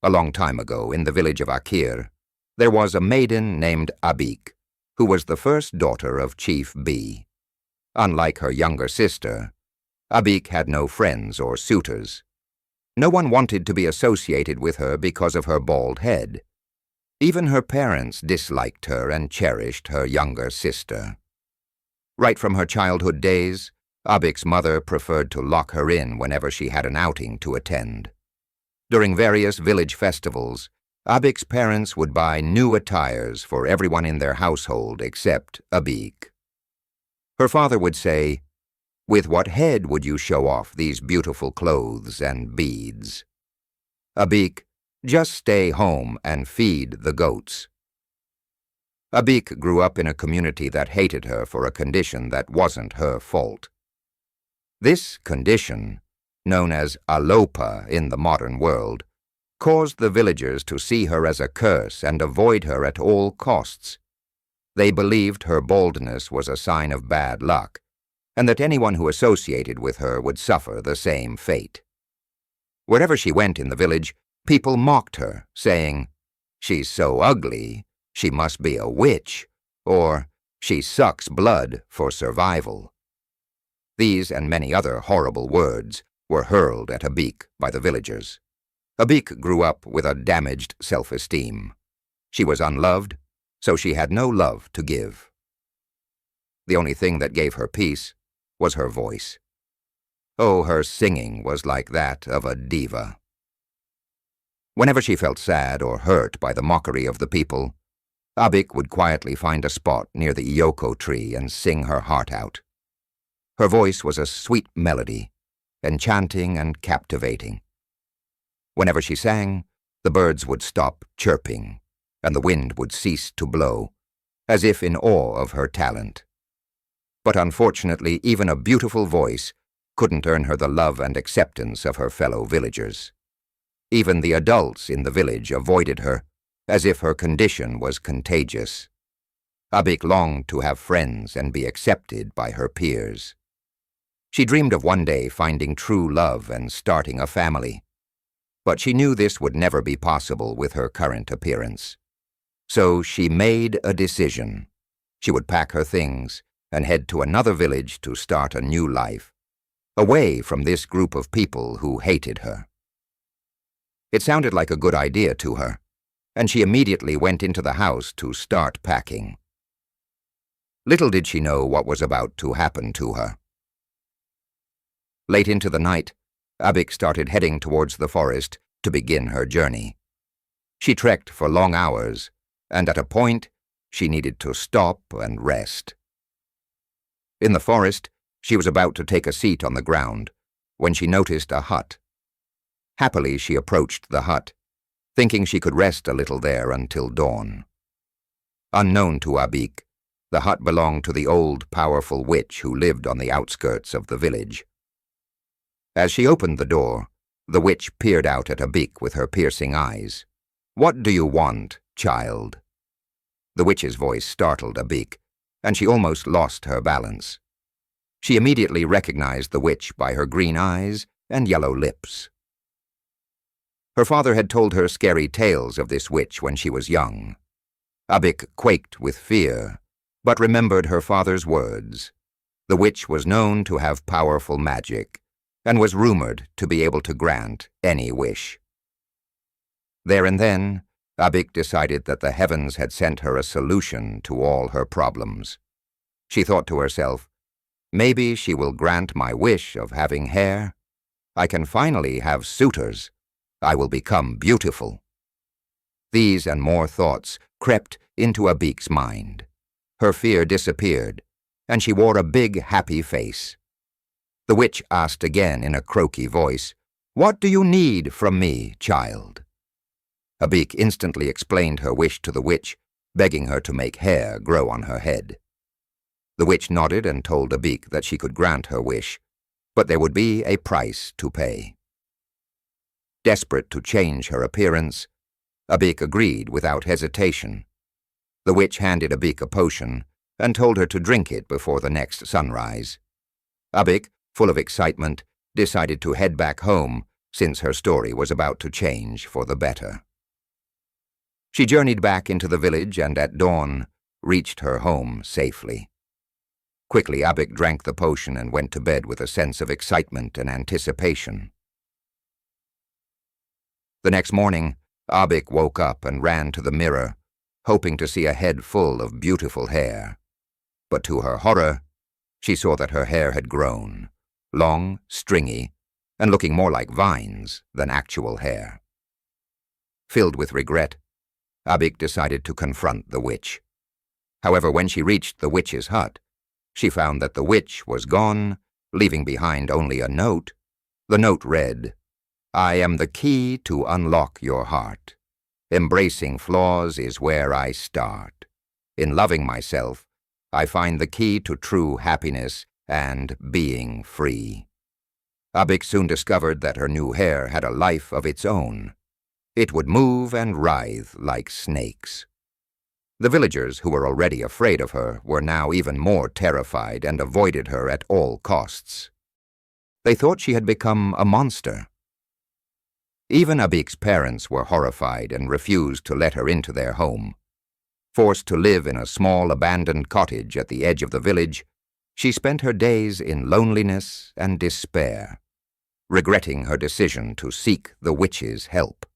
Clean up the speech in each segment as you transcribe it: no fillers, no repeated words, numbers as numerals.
A long time ago, in the village of Akir, there was a maiden named Abik, who was the first daughter of Chief B. Unlike her younger sister, Abik had no friends or suitors. No one wanted to be associated with her because of her bald head. Even her parents disliked her and cherished her younger sister. Right from her childhood days, Abik's mother preferred to lock her in whenever she had an outing to attend. During various village festivals, Abik's parents would buy new attires for everyone in their household except Abik. Her father would say, "With what head would you show off these beautiful clothes and beads?" Abik, "Just stay home and feed the goats." Abik grew up in a community that hated her for a condition that wasn't her fault. This condition, known as alopa in the modern world, caused the villagers to see her as a curse and avoid her at all costs. They believed her baldness was a sign of bad luck, and that anyone who associated with her would suffer the same fate. Wherever she went in the village, people mocked her, saying, "She's so ugly, she must be a witch," or "She sucks blood for survival." These and many other horrible words were hurled at Abik by the villagers. Abik grew up with a damaged self-esteem. She was unloved, so she had no love to give. The only thing that gave her peace was her voice. Oh, her singing was like that of a diva. Whenever she felt sad or hurt by the mockery of the people, Abik would quietly find a spot near the ioko tree and sing her heart out. Her voice was a sweet melody, enchanting and captivating. Whenever she sang, the birds would stop chirping, and the wind would cease to blow, as if in awe of her talent. But unfortunately, even a beautiful voice couldn't earn her the love and acceptance of her fellow villagers. Even the adults in the village avoided her, as if her condition was contagious. Abik longed to have friends and be accepted by her peers. She dreamed of one day finding true love and starting a family. But she knew this would never be possible with her current appearance. So she made a decision. She would pack her things and head to another village to start a new life, away from this group of people who hated her. It sounded like a good idea to her, and she immediately went into the house to start packing. Little did she know what was about to happen to her. Late into the night, Abik started heading towards the forest to begin her journey. She trekked for long hours, and at a point, she needed to stop and rest. In the forest, she was about to take a seat on the ground when she noticed a hut. Happily, she approached the hut, thinking she could rest a little there until dawn. Unknown to Abik, the hut belonged to the old, powerful witch who lived on the outskirts of the village. As she opened the door, the witch peered out at Abik with her piercing eyes. "What do you want, child?" The witch's voice startled Abik, and she almost lost her balance. She immediately recognized the witch by her green eyes and yellow lips. Her father had told her scary tales of this witch when she was young. Abik quaked with fear, but remembered her father's words. The witch was known to have powerful magic, and was rumored to be able to grant any wish. There and then, Abik decided that the heavens had sent her a solution to all her problems. She thought to herself, "Maybe she will grant my wish of having hair. I can finally have suitors. I will become beautiful." These and more thoughts crept into Abik's mind. Her fear disappeared, and she wore a big, happy face. The witch asked again in a croaky voice, "What do you need from me, child?" Abik instantly explained her wish to the witch, begging her to make hair grow on her head. The witch nodded and told Abik that she could grant her wish, but there would be a price to pay. Desperate to change her appearance, Abik agreed without hesitation. The witch handed Abik a potion and told her to drink it before the next sunrise. Abik, full of excitement, decided to head back home since her story was about to change for the better. She journeyed back into the village and at dawn reached her home safely. Quickly, Abik drank the potion and went to bed with a sense of excitement and anticipation. The next morning, Abik woke up and ran to the mirror, hoping to see a head full of beautiful hair. But to her horror, she saw that her hair had grown, long, stringy, and looking more like vines than actual hair. Filled with regret, Abik decided to confront the witch. However, when she reached the witch's hut, she found that the witch was gone, leaving behind only a note. The note read, "I am the key to unlock your heart. Embracing flaws is where I start. In loving myself, I find the key to true happiness and being free." Abik soon discovered that her new hair had a life of its own. It would move and writhe like snakes. The villagers, who were already afraid of her, were now even more terrified and avoided her at all costs. They thought she had become a monster. Even Abik's parents were horrified and refused to let her into their home. Forced to live in a small abandoned cottage at the edge of the village, she spent her days in loneliness and despair, regretting her decision to seek the witch's help.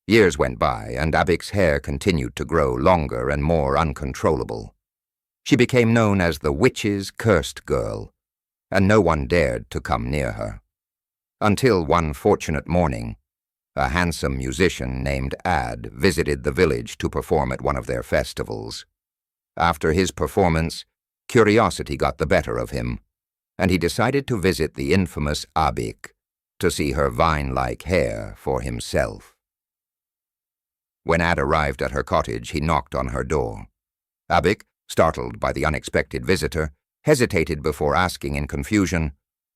Years went by, and Abik's hair continued to grow longer and more uncontrollable. She became known as the witch's cursed girl, and no one dared to come near her. Until one fortunate morning, a handsome musician named Ad visited the village to perform at one of their festivals. After his performance, curiosity got the better of him, and he decided to visit the infamous Abik to see her vine-like hair for himself. When Ad arrived at her cottage, he knocked on her door. Abik, startled by the unexpected visitor, hesitated before asking in confusion,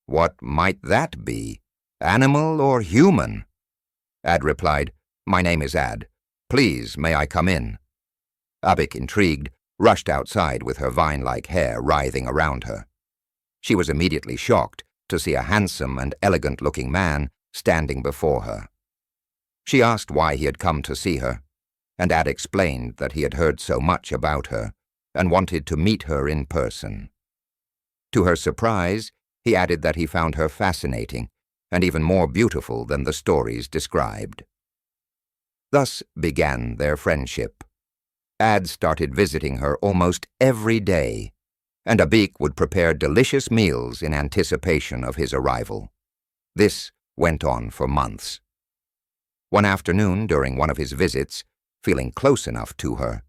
"What might that be? Animal or human?" Ad replied, "My name is Ad. Please, may I come in?" Abik, intrigued, rushed outside with her vine-like hair writhing around her. She was immediately shocked to see a handsome and elegant-looking man standing before her. She asked why he had come to see her, and Ad explained that he had heard so much about her and wanted to meet her in person. To her surprise, he added that he found her fascinating and even more beautiful than the stories described. Thus began their friendship. Ad started visiting her almost every day, and Abik would prepare delicious meals in anticipation of his arrival. This went on for months. One afternoon, during one of his visits, feeling close enough to her,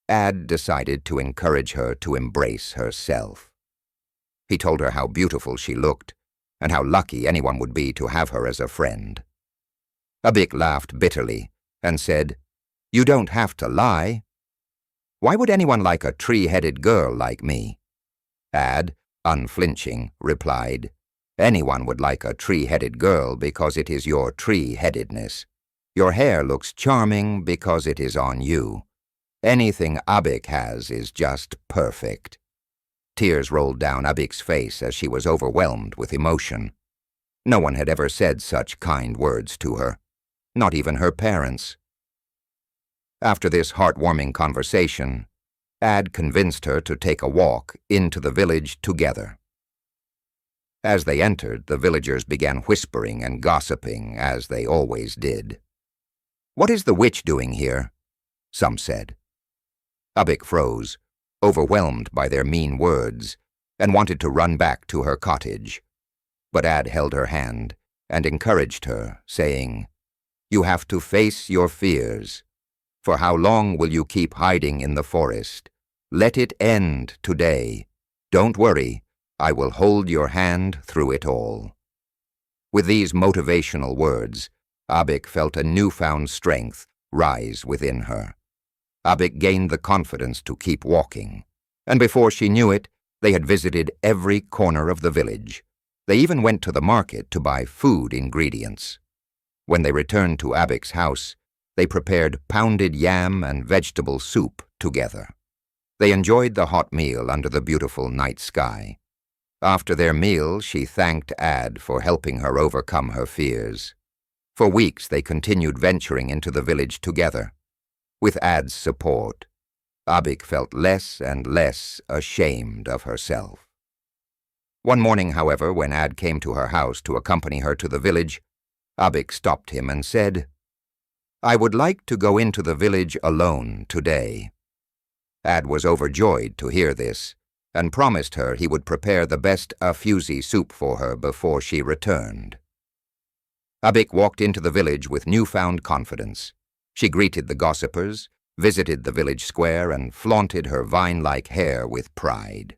Ad decided to encourage her to embrace herself. He told her how beautiful she looked and how lucky anyone would be to have her as a friend. Abik laughed bitterly and said, "You don't have to lie. Why would anyone like a tree-headed girl like me?" Ad, unflinching, replied, "Anyone would like a tree-headed girl because it is your tree-headedness. Your hair looks charming because it is on you. Anything Abik has is just perfect." Tears rolled down Abik's face as she was overwhelmed with emotion. No one had ever said such kind words to her, not even her parents. After this heartwarming conversation, Ad convinced her to take a walk into the village together. As they entered, the villagers began whispering and gossiping, as they always did. "What is the witch doing here?" some said. Abik froze, overwhelmed by their mean words, and wanted to run back to her cottage. But Ad held her hand and encouraged her, saying, "You have to face your fears. For how long will you keep hiding in the forest? Let it end today. Don't worry, I will hold your hand through it all." With these motivational words, Abik felt a newfound strength rise within her. Abik gained the confidence to keep walking, and before she knew it, they had visited every corner of the village. They even went to the market to buy food ingredients. When they returned to Abik's house, they prepared pounded yam and vegetable soup together. They enjoyed the hot meal under the beautiful night sky. After their meal, she thanked Ad for helping her overcome her fears. For weeks, they continued venturing into the village together. With Ad's support, Abik felt less and less ashamed of herself. One morning, however, when Ad came to her house to accompany her to the village, Abik stopped him and said, "I would like to go into the village alone today." Ad was overjoyed to hear this, and promised her he would prepare the best afusi soup for her before she returned. Abik walked into the village with newfound confidence. She greeted the gossipers, visited the village square, and flaunted her vine-like hair with pride.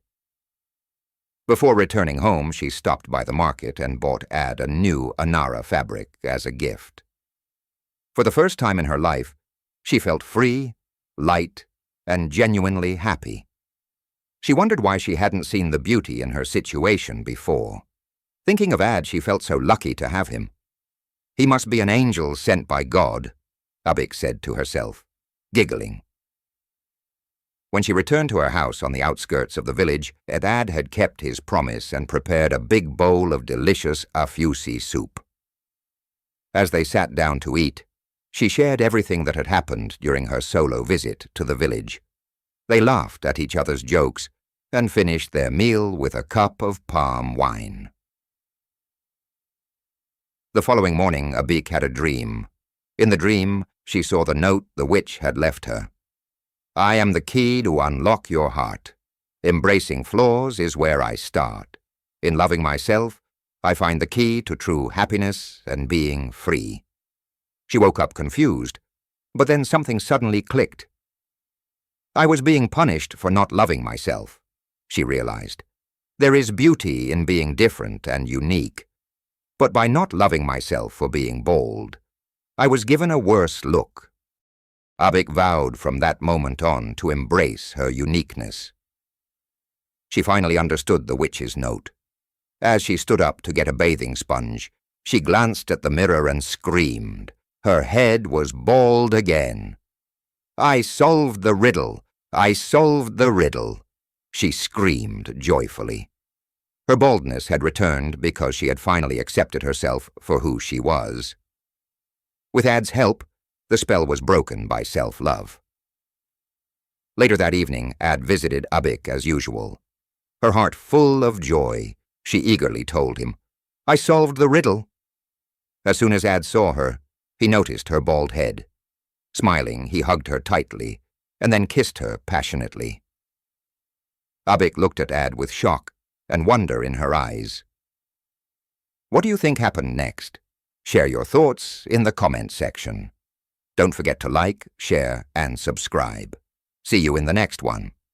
Before returning home, she stopped by the market and bought Ad a new Anara fabric as a gift. For the first time in her life, she felt free, light, and genuinely happy. She wondered why she hadn't seen the beauty in her situation before. Thinking of Ad, she felt so lucky to have him. "He must be an angel sent by God," Abik said to herself, giggling. When she returned to her house on the outskirts of the village, Ad had kept his promise and prepared a big bowl of delicious afusi soup. As they sat down to eat, she shared everything that had happened during her solo visit to the village. They laughed at each other's jokes and finished their meal with a cup of palm wine. The following morning, Abik had a dream. In the dream, she saw the note the witch had left her. "I am the key to unlock your heart. Embracing flaws is where I start. In loving myself, I find the key to true happiness and being free." She woke up confused, but then something suddenly clicked. "I was being punished for not loving myself," she realized. "There is beauty in being different and unique. But by not loving myself for being bold, I was given a worse look." Abik vowed from that moment on to embrace her uniqueness. She finally understood the witch's note. As she stood up to get a bathing sponge, she glanced at the mirror and screamed. Her head was bald again. "I solved the riddle! I solved the riddle!" she screamed joyfully. Her baldness had returned because she had finally accepted herself for who she was. With Ad's help, the spell was broken by self-love. Later that evening, Ad visited Abik as usual. Her heart full of joy, she eagerly told him, "I solved the riddle." As soon as Ad saw her, he noticed her bald head. Smiling, he hugged her tightly and then kissed her passionately. Abik looked at Ad with shock and wonder in her eyes. What do you think happened next? Share your thoughts in the comment section. Don't forget to like, share, and subscribe. See you in the next one.